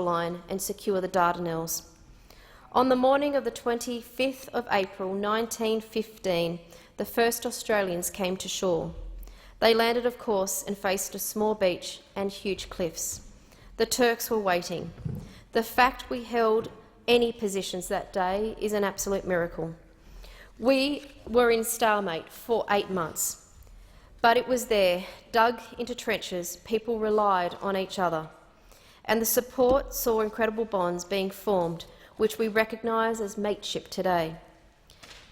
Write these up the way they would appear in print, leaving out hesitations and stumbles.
shoreline and secure the Dardanelles. On the morning of the 25th of April 1915, the first Australians came to shore. They landed, of course, and faced a small beach and huge cliffs. The Turks were waiting. The fact we held any positions that day is an absolute miracle. We were in stalemate for 8 months, but it was there, dug into trenches, people relied on each other, and the support saw incredible bonds being formed, which we recognise as mateship today.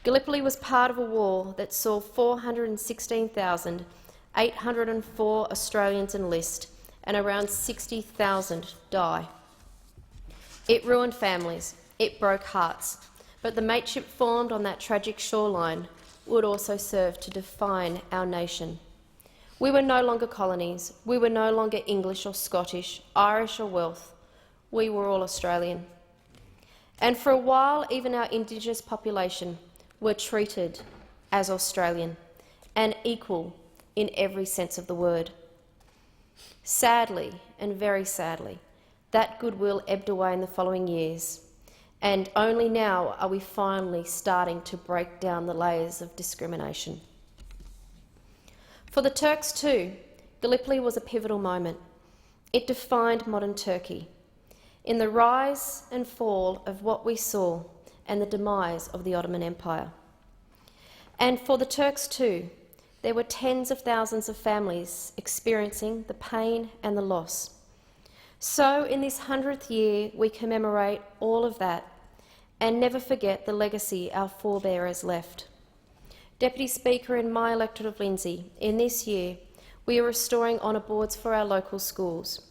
Gallipoli was part of a war that saw 416,804 Australians enlist and around 60,000 die. It ruined families, it broke hearts, but the mateship formed on that tragic shoreline would also serve to define our nation. We were no longer colonies, we were no longer English or Scottish, Irish or Welsh, we were all Australian. And for a while, even our Indigenous population were treated as Australian and equal in every sense of the word. Sadly, and very sadly, that goodwill ebbed away in the following years, and only now are we finally starting to break down the layers of discrimination. For the Turks too, Gallipoli was a pivotal moment. It defined modern Turkey, in the rise and fall of what we saw and the demise of the Ottoman Empire. And for the Turks too, there were tens of thousands of families experiencing the pain and the loss. So in this 100th year, we commemorate all of that and never forget the legacy our forebears left. Deputy Speaker, in my electorate of Lindsay, in this year, we are restoring honour boards for our local schools.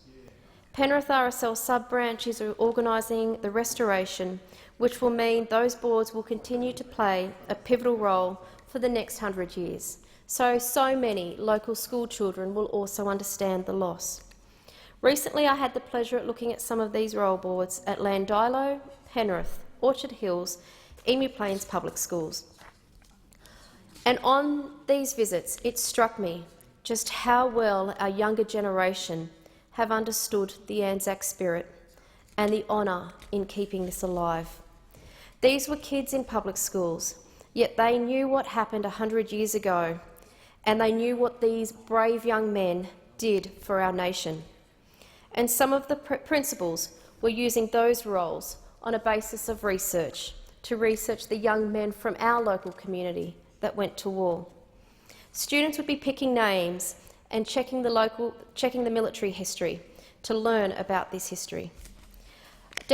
Penrith RSL sub-branch is organising the restoration, which will mean those boards will continue to play a pivotal role for the next 100 years. So many local school children will also understand the loss. Recently, I had the pleasure of looking at some of these roll boards at Landilo, Penrith, Orchard Hills, Emu Plains Public Schools. And on these visits, it struck me just how well our younger generation have understood the ANZAC spirit and the honour in keeping this alive. These were kids in public schools, yet they knew what happened 100 years ago, and they knew what these brave young men did for our nation. And some of the principals were using those roles on a basis of research to research the young men from our local community that went to war. Students would be picking names and checking the military history to learn about this history.